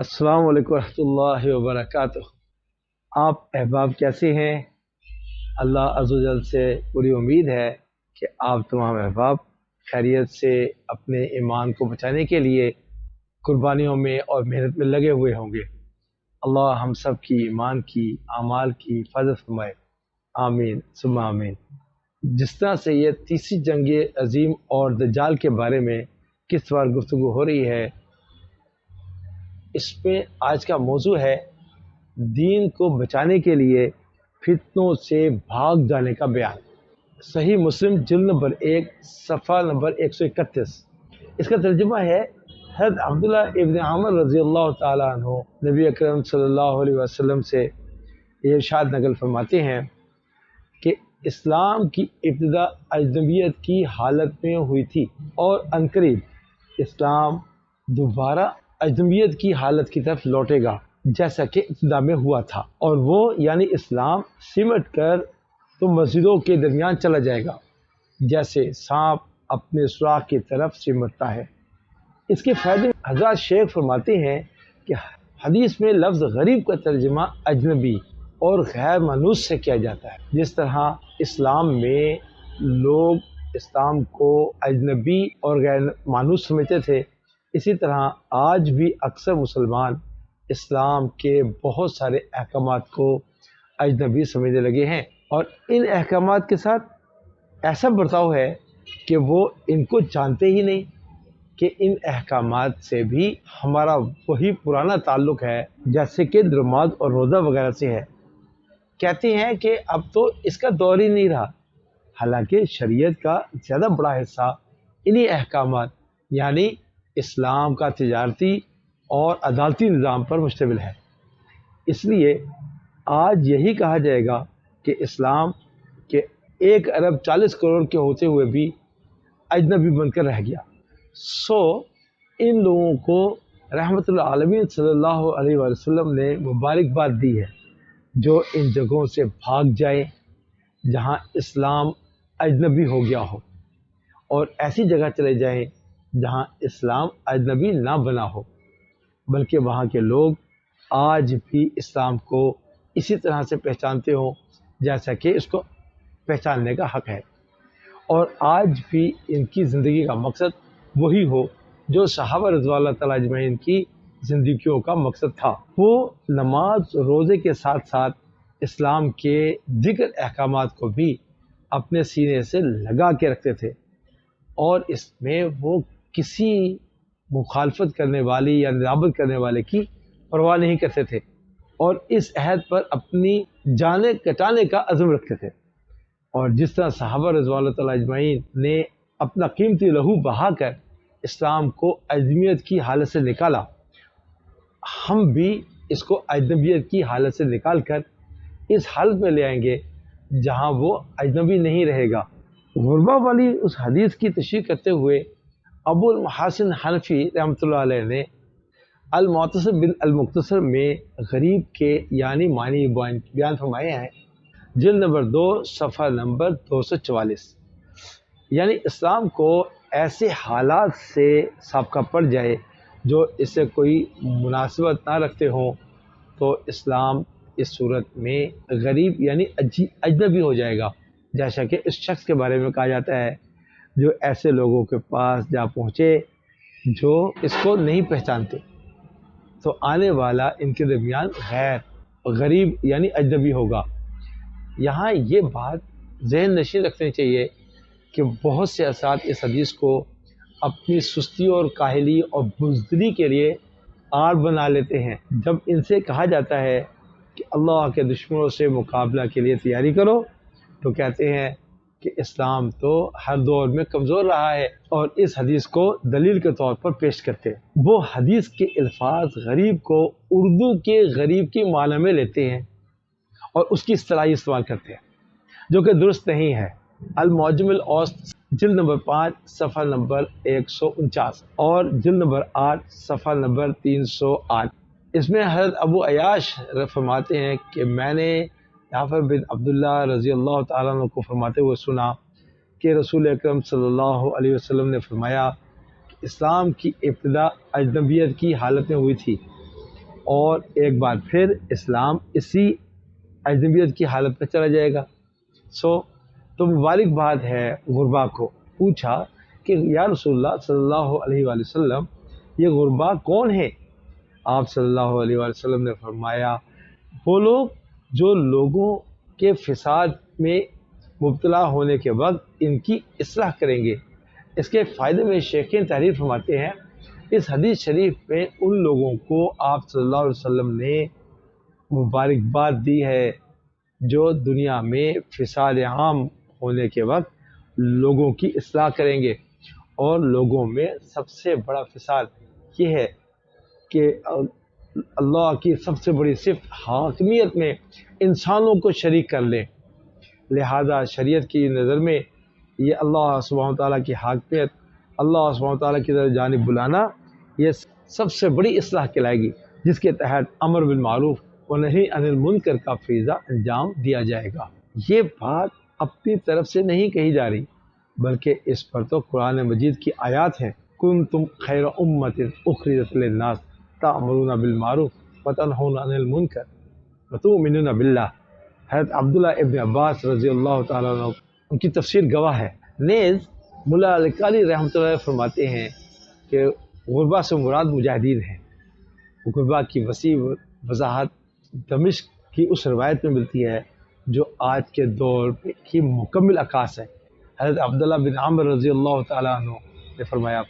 السلام علیکم ورحمۃ اللہ وبرکاتہ۔ آپ احباب کیسے ہیں؟ اللہ عز و جل سے پوری امید ہے کہ آپ تمام احباب خیریت سے اپنے ایمان کو بچانے کے لیے قربانیوں میں اور محنت میں لگے ہوئے ہوں گے۔ اللہ ہم سب کی ایمان کی اعمال کی حفاظت فرمائے، آمین ثم آمین۔ جس طرح سے یہ تیسری جنگ عظیم اور دجال کے بارے میں کس بار گفتگو ہو رہی ہے، اس میں آج کا موضوع ہے دین کو بچانے کے لیے فتنوں سے بھاگ جانے کا بیان۔ صحیح مسلم جلد نمبر 1 صفحہ نمبر 131۔ اس کا ترجمہ ہے، حضرت عبداللہ ابن عمر رضی اللہ تعالیٰ عنہ نبی اکرم صلی اللہ علیہ وسلم سے یہ ارشاد نقل فرماتے ہیں کہ اسلام کی ابتدا اجنبیت کی حالت میں ہوئی تھی اور عنقریب اسلام دوبارہ اجنبیت کی حالت کی طرف لوٹے گا جیسا کہ ابتدا میں ہوا تھا، اور وہ یعنی اسلام سمٹ کر تو مسجدوں کے درمیان چلا جائے گا جیسے سانپ اپنے سوراخ کی طرف سمٹتا ہے۔ اس کے فائدے حضرات شیخ فرماتے ہیں کہ حدیث میں لفظ غریب کا ترجمہ اجنبی اور غیر مانوس سے کیا جاتا ہے۔ جس طرح اسلام میں لوگ اسلام کو اجنبی اور غیر مانوس سمجھتے تھے، اسی طرح آج بھی اکثر مسلمان اسلام کے بہت سارے احکامات کو اجنبی سمجھنے لگے ہیں، اور ان احکامات کے ساتھ ایسا برتاؤ ہے کہ وہ ان کو جانتے ہی نہیں کہ ان احکامات سے بھی ہمارا وہی پرانا تعلق ہے جیسے کہ نماز اور روزہ وغیرہ سے ہے۔ کہتے ہیں کہ اب تو اس کا دور ہی نہیں رہا، حالانکہ شریعت کا زیادہ بڑا حصہ انہی احکامات یعنی اسلام کا تجارتی اور عدالتی نظام پر مشتمل ہے۔ اس لیے آج یہی کہا جائے گا کہ اسلام کے 1 ارب 40 کروڑ کے ہوتے ہوئے بھی اجنبی بن کر رہ گیا۔ ان لوگوں کو رحمت العالمین صلی اللہ علیہ وسلم نے مبارکباد دی ہے جو ان جگہوں سے بھاگ جائیں جہاں اسلام اجنبی ہو گیا ہو، اور ایسی جگہ چلے جائیں جہاں اسلام اجنبی نہ بنا ہو، بلکہ وہاں کے لوگ آج بھی اسلام کو اسی طرح سے پہچانتے ہوں جیسا کہ اس کو پہچاننے کا حق ہے، اور آج بھی ان کی زندگی کا مقصد وہی ہو جو صحابہ رضوان اللہ تعالیٰ اجمعین کی زندگیوں کا مقصد تھا۔ وہ نماز روزے کے ساتھ ساتھ اسلام کے دیگر احکامات کو بھی اپنے سینے سے لگا کے رکھتے تھے، اور اس میں وہ کسی مخالفت کرنے والی یا نظامت کرنے والے کی پرواہ نہیں کرتے تھے، اور اس عہد پر اپنی جانیں کٹانے کا عزم رکھتے تھے۔ اور جس طرح صحابہ رضوان اللہ تعالیٰ اجمعین نے اپنا قیمتی لہو بہا کر اسلام کو اجنبیت کی حالت سے نکالا، ہم بھی اس کو اجنبیت کی حالت سے نکال کر اس حالت میں لے آئیں گے جہاں وہ اجنبی نہیں رہے گا۔ غربہ والی اس حدیث کی تشریح کرتے ہوئے ابو المحاسن حنفی رحمۃ اللہ علیہ نے المعتصر بن المختصر میں غریب کے یعنی معنی بیان فرمائے ہیں، جلد نمبر 2 صفحہ نمبر 244۔ یعنی اسلام کو ایسے حالات سے سابقہ پڑ جائے جو اس سے کوئی مناسبت نہ رکھتے ہوں تو اسلام اس صورت میں غریب یعنی اجنبی ہو جائے گا، جیسا کہ اس شخص کے بارے میں کہا جاتا ہے جو ایسے لوگوں کے پاس جا پہنچے جو اس کو نہیں پہچانتے، تو آنے والا ان کے درمیان غریب یعنی اجنبی ہوگا۔ یہاں یہ بات ذہن نشین رکھنی چاہیے کہ بہت سے افراد اس حدیث کو اپنی سستی اور کاہلی اور بزدلی کے لیے آڑ بنا لیتے ہیں۔ جب ان سے کہا جاتا ہے کہ اللہ کے دشمنوں سے مقابلہ کے لیے تیاری کرو تو کہتے ہیں کہ اسلام تو ہر دور میں کمزور رہا ہے، اور اس حدیث کو دلیل کے طور پر پیش کرتے ہیں۔ وہ حدیث کے الفاظ غریب کو اردو کے غریب کی معنی میں لیتے ہیں اور اس کی اصطلاحی استعمال کرتے ہیں، جو کہ درست نہیں ہے۔ المعجم الاوسط جلد نمبر 5 صفحہ نمبر 149 اور جلد نمبر 8 صفحہ نمبر 308۔ اس میں حضرت ابو عیاش فرماتے ہیں کہ میں نے جعفر بن عبداللہ رضی اللہ تعالیٰ عنہ کو فرماتے ہوئے سنا کہ رسول اکرم صلی اللہ علیہ وسلم نے فرمایا کہ اسلام کی ابتدا اجنبیت کی حالت میں ہوئی تھی، اور ایک بار پھر اسلام اسی اجنبیت کی حالت میں چلا جائے گا۔ تو مبارکباد ہے غربا کو۔ پوچھا کہ یا رسول اللہ صلی اللہ علیہ وآلہ وسلم یہ غربا کون ہے؟ آپ صلی اللہ علیہ وآلہ وسلم نے فرمایا وہ لوگ جو لوگوں کے فساد میں مبتلا ہونے کے وقت ان کی اصلاح کریں گے۔ اس کے فائدے میں شیخین تحریر فرماتے ہیں اس حدیث شریف میں ان لوگوں کو آپ صلی اللہ علیہ وسلم نے مبارکباد دی ہے جو دنیا میں فساد عام ہونے کے وقت لوگوں کی اصلاح کریں گے۔ اور لوگوں میں سب سے بڑا فساد یہ ہے کہ اللہ کی سب سے بڑی صفت حاکمیت میں انسانوں کو شریک کر لیں، لہذا شریعت کی نظر میں یہ اللہ سبحانہ تعالیٰ کی حاکمیت، اللہ سبحانہ تعالیٰ کی جانب بلانا، یہ سب سے بڑی اصلاح کہلائے گی، جس کے تحت امر بالمعروف و نہی عن المنکر کا فریضہ انجام دیا جائے گا۔ یہ بات اپنی طرف سے نہیں کہی جا رہی، بلکہ اس پر تو قرآن مجید کی آیات ہیں۔ کنتم خیر امۃ اخرجت للناس تأمرون بالمعروف وتنہون عن المنکر وتؤمنون باللہ۔ حضرت عبداللہ ابن عباس رضی اللہ تعالیٰ عنہ ان کی تفسیر گواہ ہے۔ نیز ملا علی قاری رحمۃ اللہ علیہ فرماتے ہیں کہ غربا سے مراد مجاہدین ہیں۔ غربا کی وسیع وضاحت دمشق کی اس روایت میں ملتی ہے جو آج کے دور کی مکمل عکاس ہے۔ حضرت عبداللہ بن عمر رضی اللہ تعالیٰ عنہ نے فرمایا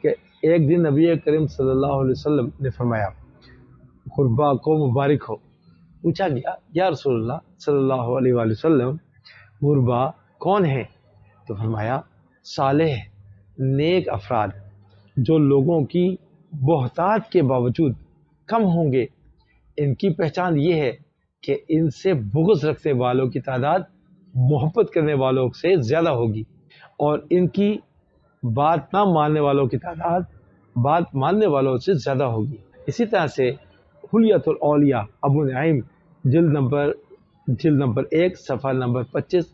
کہ ایک دن نبی کریم صلی اللہ علیہ وسلم نے فرمایا غربا کو مبارک ہو۔ پوچھا گیا یا رسول اللہ صلی اللہ علیہ وآلہ وسلم غربا کون ہیں؟ تو فرمایا صالح نیک افراد جو لوگوں کی بہتات کے باوجود کم ہوں گے۔ ان کی پہچان یہ ہے کہ ان سے بغض رکھنے والوں کی تعداد محبت کرنے والوں سے زیادہ ہوگی، اور ان کی بات نہ ماننے والوں کی تعداد بات ماننے والوں سے زیادہ ہوگی۔ اسی طرح سے حلیۃ الاولیاء ابو نعیم جلد نمبر 1 صفحہ نمبر 25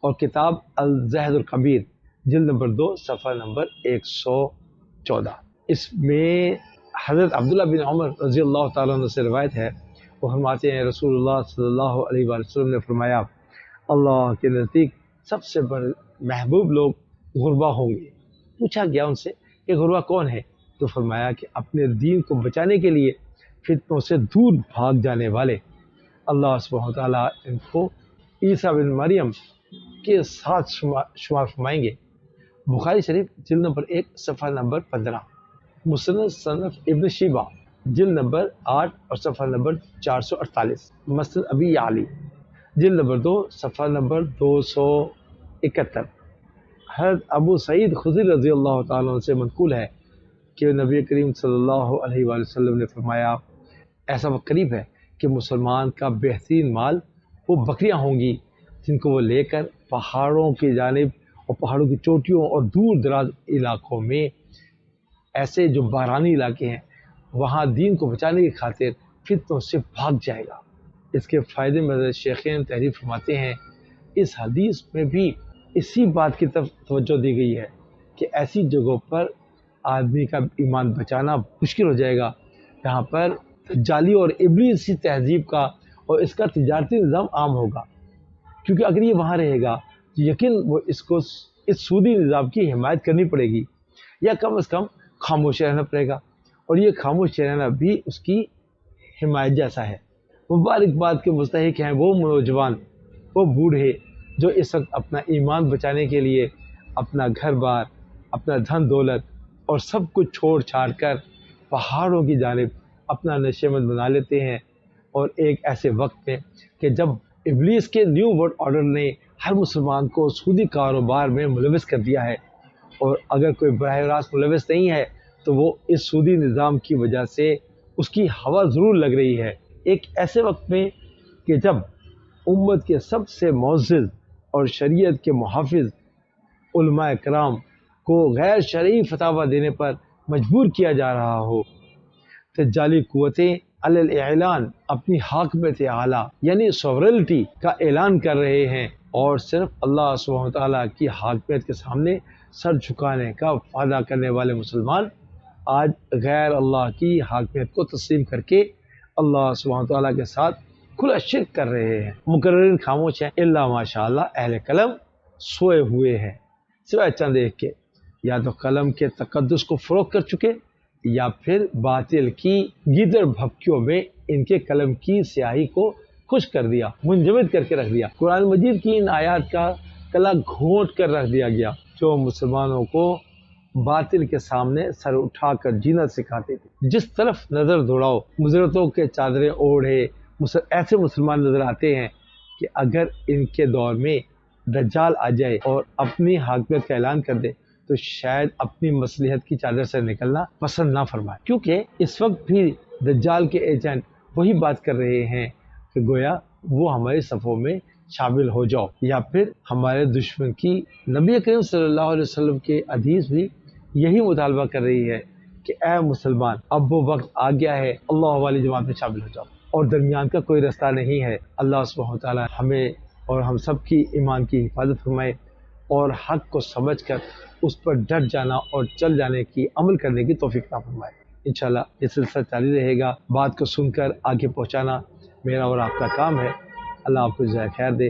اور کتاب الزہد الکبیر جلد نمبر 2 صفحہ نمبر 114، اس میں حضرت عبداللہ بن عمر رضی اللہ تعالیٰ عنہ سے روایت ہے، وہ فرماتے ہیں رسول اللہ صلی اللہ علیہ وآلہ وسلم نے فرمایا اللہ کے نزدیک سب سے بڑے محبوب لوگ غربا ہوں گے۔ پوچھا گیا ان سے کہ غربا کون ہے؟ تو فرمایا کہ اپنے دین کو بچانے کے لیے فتنوں سے دور بھاگ جانے والے۔ اللہ سبحانہ تعالیٰ ان کو عیسیٰ بن مریم کے ساتھ شمار فرمائیں گے۔ بخاری شریف جلد نمبر 1 صفحہ نمبر 15، مسند صنف ابن شیبہ جلد نمبر 8 اور صفحہ نمبر 448، مسند ابی علی جلد نمبر 2 صفحہ نمبر 271۔ حضرت ابو سعید خدری رضی اللہ تعالیٰ عنہ سے منقول ہے کہ نبی کریم صلی اللہ علیہ وآلہ وسلم نے فرمایا ایسا وقت قریب ہے کہ مسلمان کا بہترین مال وہ بکریاں ہوں گی جن کو وہ لے کر پہاڑوں کی جانب اور پہاڑوں کی چوٹیوں اور دور دراز علاقوں میں، ایسے جو بارانی علاقے ہیں، وہاں دین کو بچانے کی خاطر فتنوں سے بھاگ جائے گا۔ اس کے فائدے میں حضرت شیخین تحریر فرماتے ہیں اس حدیث میں بھی اسی بات کی طرف توجہ دی گئی ہے کہ ایسی جگہوں پر آدمی کا ایمان بچانا مشکل ہو جائے گا جہاں پر جعلی اور ابلیسی تہذیب کا اور اس کا تجارتی نظام عام ہوگا، کیونکہ اگر یہ وہاں رہے گا تو یقین وہ اس سودی نظام کی حمایت کرنی پڑے گی، یا کم از کم خاموش رہنا پڑے گا، اور یہ خاموش رہنا بھی اس کی حمایت جیسا ہے۔ مبارکباد کے مستحق ہیں وہ نوجوان، وہ بوڑھے جو اس وقت اپنا ایمان بچانے کے لیے اپنا گھر بار، اپنا دھن دولت اور سب کچھ چھوڑ چھاڑ کر پہاڑوں کی جانب اپنا نشیمن بنا لیتے ہیں، اور ایک ایسے وقت میں کہ جب ابلیس کے نیو ورلڈ آرڈر نے ہر مسلمان کو سودی کاروبار میں ملوث کر دیا ہے، اور اگر کوئی براہ راست ملوث نہیں ہے تو وہ اس سودی نظام کی وجہ سے اس کی ہوا ضرور لگ رہی ہے۔ ایک ایسے وقت میں کہ جب امت کے سب سے معزز اور شریعت کے محافظ علماء کرام کو غیر شرعی فتاوی دینے پر مجبور کیا جا رہا ہو، تو جعلی قوتیں علی الاعلان اپنی حاکمیت اعلیٰ یعنی سوورلٹی کا اعلان کر رہے ہیں، اور صرف اللہ سبحانہ تعالیٰ کی حاکمیت کے سامنے سر جھکانے کا وعدہ کرنے والے مسلمان آج غیر اللہ کی حاکمیت کو تسلیم کر کے اللہ سبحانہ تعالیٰ کے ساتھ کھلا شرک کر رہے ہیں۔ مقررین خاموش ہیں، الا ماشاء اللہ اہل قلم سوئے ہوئے ہیں، سوائے چند ایک کے، یا تو قلم کے تقدس کو فروغ کر چکے یا پھر باطل کی گیدڑ بھپکیوں میں ان کے قلم کی سیاہی کو خشک کر دیا، منجمد کر کے رکھ دیا۔ قرآن مجید کی ان آیات کا کلا گھونٹ کر رکھ دیا گیا جو مسلمانوں کو باطل کے سامنے سر اٹھا کر جینا سکھاتے تھے۔ جس طرف نظر دوڑاؤ مضرتوں کے چادریں اوڑھے ایسے مسلمان نظر آتے ہیں کہ اگر ان کے دور میں دجال آ جائے اور اپنی حاکمیت کا اعلان کر دے تو شاید اپنی مصلحت کی چادر سے نکلنا پسند نہ فرمائے، کیونکہ اس وقت بھی دجال کے ایجنٹ وہی بات کر رہے ہیں کہ گویا وہ ہمارے صفوں میں شامل ہو جاؤ، یا پھر ہمارے دشمن کی نبی کریم صلی اللہ علیہ وسلم کے حدیث بھی یہی مطالبہ کر رہی ہے کہ اے مسلمان اب وہ وقت آ گیا ہے، اللہ والی جماعت میں شامل ہو جاؤ، اور درمیان کا کوئی رستہ نہیں ہے۔ اللہ سبحانہ وتعالی ہمیں اور ہم سب کی ایمان کی حفاظت فرمائے اور حق کو سمجھ کر اس پر ڈٹ جانا اور چل جانے کی عمل کرنے کی توفیق عطا فرمائے۔ انشاءاللہ یہ سلسلہ جاری رہے گا، بات کو سن کر آگے پہنچانا میرا اور آپ کا کام ہے۔ اللہ آپ کو جزائے خیر دے۔